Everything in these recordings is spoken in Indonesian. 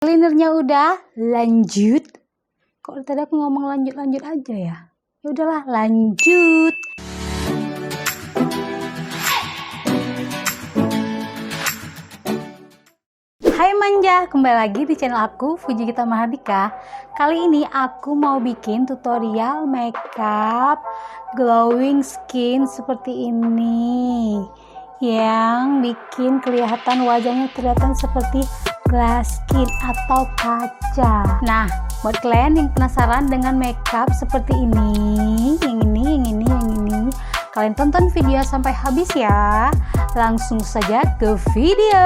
Cleanernya udah, lanjut. Kok tadi aku ngomong lanjut aja ya? Ya udahlah, lanjut. Hai manja, kembali lagi di channel aku Fujigita Mahardika. Kali ini aku mau bikin tutorial makeup glowing skin seperti ini, yang bikin kelihatan wajahnya kelihatan seperti glass skin atau kaca. Nah, buat kalian yang penasaran dengan makeup seperti ini, yang ini, kalian tonton video sampai habis ya. Langsung saja ke video.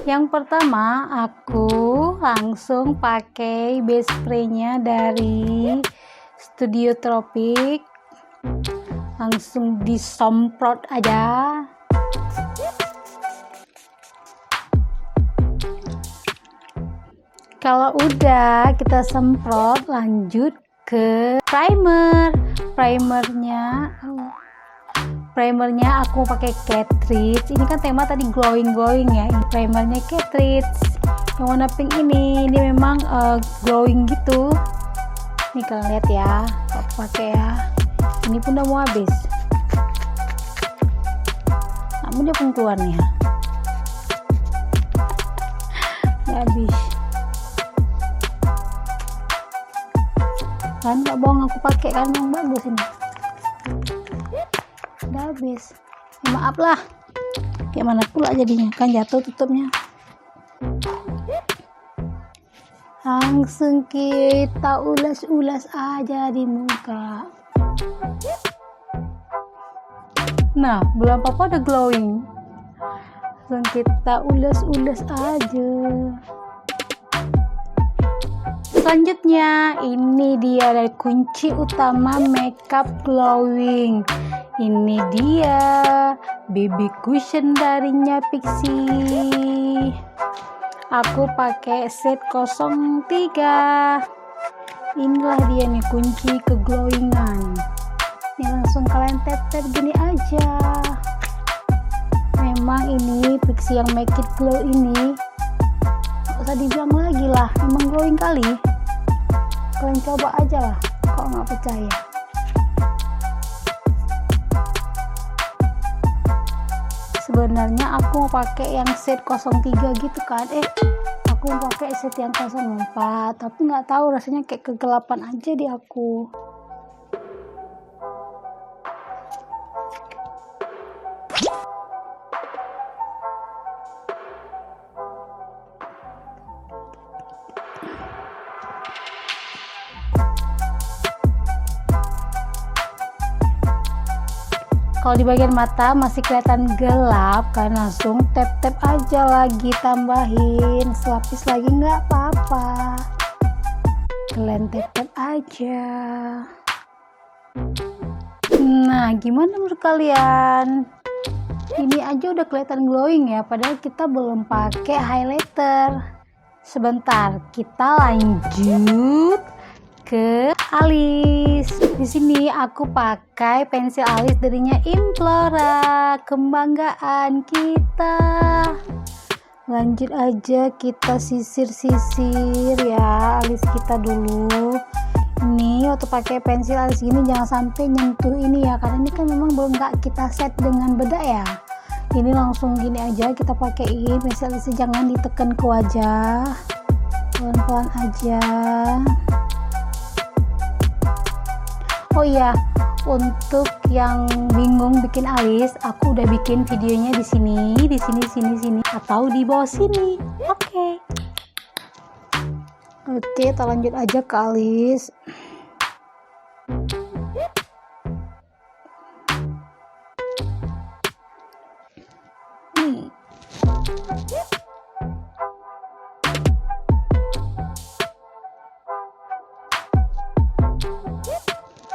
Yang pertama, aku langsung pakai base spraynya dari Studio Tropic. Langsung disemprot aja. Kalau udah kita semprot, lanjut ke primer. Primernya aku pakai Catrice. Ini kan tema tadi glowing ya. Ini primernya Catrice yang warna pink ini. Ini memang glowing gitu. Nih kalian lihat ya, aku pakai ya. Ini pun udah mau habis. Namun dia pun keluar nih ya. Udah habis. Kan nggak bohong, aku pakai kan yang bagus ini. Udah habis. Ya, maaf lah. Gimana pula jadinya, kan jatuh tutupnya. Langsung kita ulas-ulas aja di muka. Nah, belum apa-apa udah glowing. Langsung kita ulas-ulas aja. Selanjutnya, ini dia dari kunci utama makeup glowing. Ini dia BB cushion darinya Pixi. Aku pakai set 03. Inilah dia nih kunci keglowingan. Ini langsung kalian tap-tap gini aja. Memang ini Pixi yang make it glow ini, gak usah dibilang lagi lah, memang glowing kali. Kalian coba aja lah, kalau nggak percaya. Sebenarnya aku mau pakai yang set 03 gitu kan, aku mau pakai set yang 04, tapi nggak tahu rasanya kayak kegelapan aja di aku. Kalau di bagian mata masih kelihatan gelap kan, langsung tap-tap aja lagi, tambahin selapis lagi nggak apa-apa, kalian tap-tap aja. Nah, gimana menurut kalian? Ini aja udah kelihatan glowing ya, padahal kita belum pakai highlighter. Sebentar, kita lanjut ke alis. Di sini aku pakai pensil alis darinya Implora, kebanggaan kita. Lanjut aja kita sisir-sisir ya alis kita dulu. Ini waktu pakai pensil alis gini jangan sampai nyentuh ini ya, karena ini kan memang belum nggak kita set dengan bedak ya. Ini langsung gini aja kita pakaiin pensil alisnya, jangan ditekan ke wajah, pelan-pelan aja. Oh iya, untuk yang bingung bikin alis, aku udah bikin videonya di sini, atau di bawah sini. Oke, kita lanjut aja ke alis.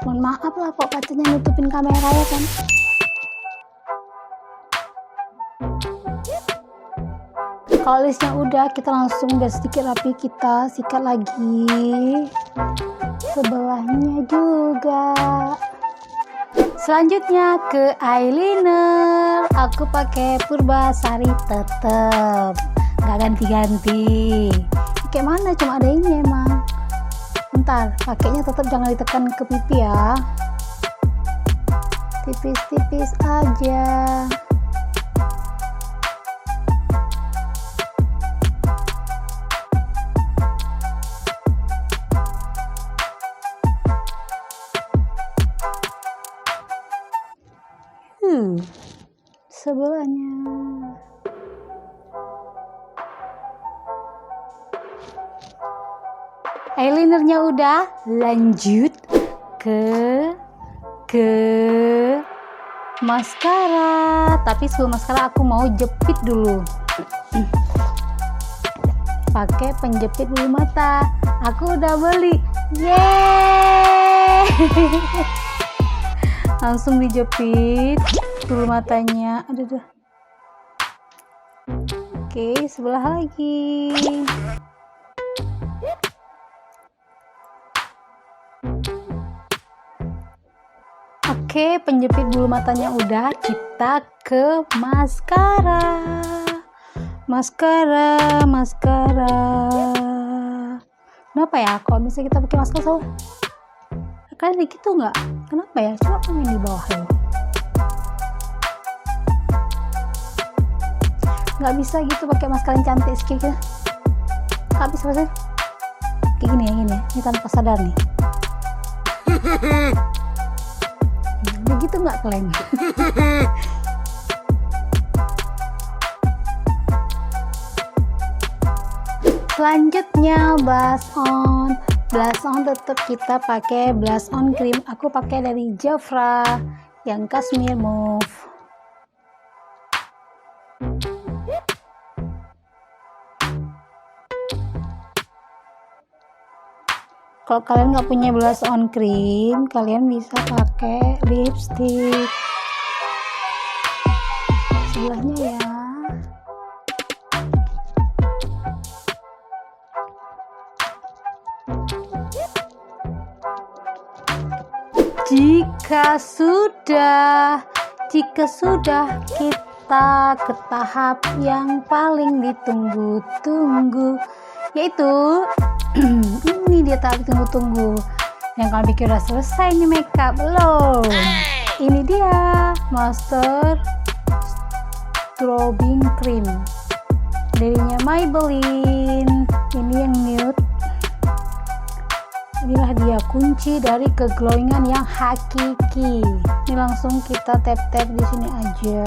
Mohon maaf lah kok kacanya nutupin kamera ya kan. Kalau alisnya udah, kita langsung biar sedikit rapi kita sikat lagi sebelahnya juga. Selanjutnya ke eyeliner, aku pakai Purbasari tetep. nggak ganti-ganti. Kayak mana, cuma ada ini emang. Bentar, pakainya tetap jangan ditekan ke pipi ya, tipis-tipis aja. Sebelahnya eyelinernya udah, lanjut ke maskara. Tapi sebelum maskara aku mau jepit dulu. Pakai penjepit bulu mata. Aku udah beli. Yeay. Langsung dijepit bulu matanya. Aduh. Oke, sebelah lagi. Oke, penjepit bulu matanya udah, kita ke maskara. Maskara. Kenapa ya kalau misalnya kita pakai maskara selalu kan dikit tuh nggak? Kenapa ya? Coba komen di bawah loh. Nggak bisa gitu pakai maskara yang cantik sekali. Nggak bisa sih. Kayak gini ya. Ini tanpa sadar nih. Begitu nggak kalian? Selanjutnya blush on tetap kita pakai blush on cream. Aku pakai dari Jafra yang Cashmere Mauve. Kalau kalian nggak punya blush on cream, kalian bisa pakai lipstick. Sebelahnya ya. Jika sudah kita ke tahap yang paling ditunggu-tunggu, yaitu ini dia tahap tunggu-tunggu yang kalian pikir udah selesai nih makeup. Belum. Ini dia Master Strobing Cream darinya Maybelline. Ini yang nude. Inilah dia kunci dari keglowingan yang hakiki. Ini langsung kita tap-tap di sini aja.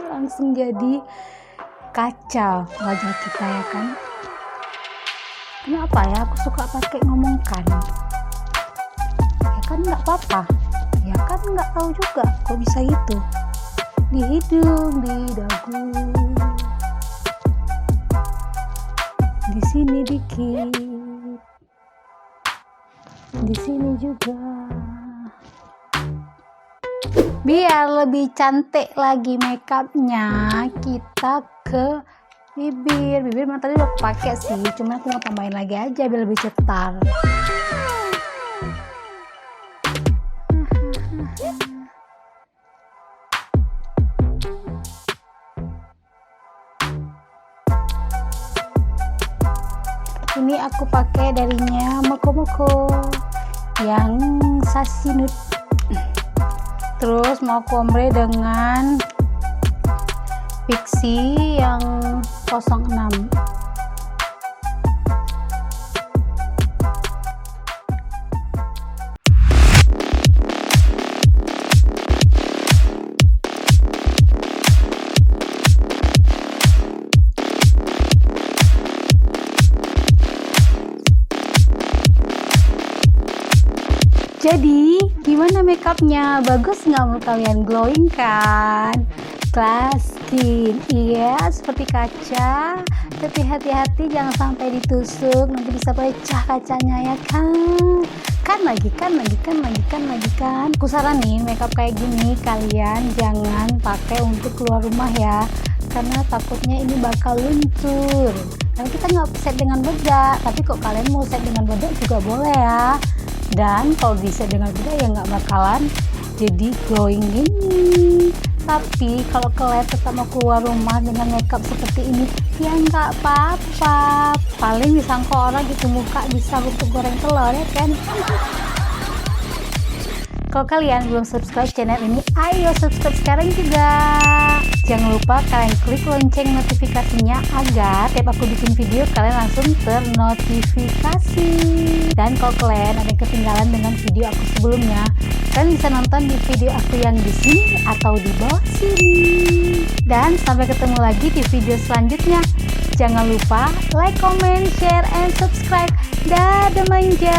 Langsung jadi kaca wajah kita ya kan. Kenapa ya aku suka pakai ngomongkan? Ya kan nggak apa-apa. Ya kan nggak tahu juga kok bisa gitu. Di hidung, di dagu, di sini dikit, di sini juga. Biar lebih cantik lagi makeupnya, kita ke bibir. Bibir memang tadi udah aku pakai sih, cuma aku mau tambahin lagi aja biar lebih cetar. Ini aku pakai darinya Moko yang Sassy Nude. Terus mau ombre dengan Pixie yang 06. Jadi gimana makeupnya? Bagus nggak menurut kalian? Glowing kan? Glass skin, iya seperti kaca. Tapi hati-hati jangan sampai ditusuk, nanti bisa pecah kacanya ya kan? Kan lagi. Aku saranin makeup kayak gini kalian jangan pakai untuk keluar rumah ya, karena takutnya ini bakal luntur. Karena kita nggak set dengan bedak, tapi kok kalian mau set dengan bedak juga boleh ya. Dan kalau di set dengan bedak ya nggak bakalan jadi glowing gini. Tapi kalau kalian tetap mau keluar rumah dengan makeup seperti ini, ya nggak apa-apa. Paling disangka orang gitu muka bisa untuk goreng telur ya kan. Kalau kalian belum subscribe channel ini, ayo subscribe sekarang juga. Jangan lupa kalian klik lonceng notifikasinya agar tiap aku bikin video kalian langsung ternotifikasi. Dan kalau kalian ada ketinggalan dengan video aku sebelumnya, kalian bisa nonton di video aku yang di sini atau di bawah sini. Dan sampai ketemu lagi di video selanjutnya. Jangan lupa like, comment, share, and subscribe. Dadah manja.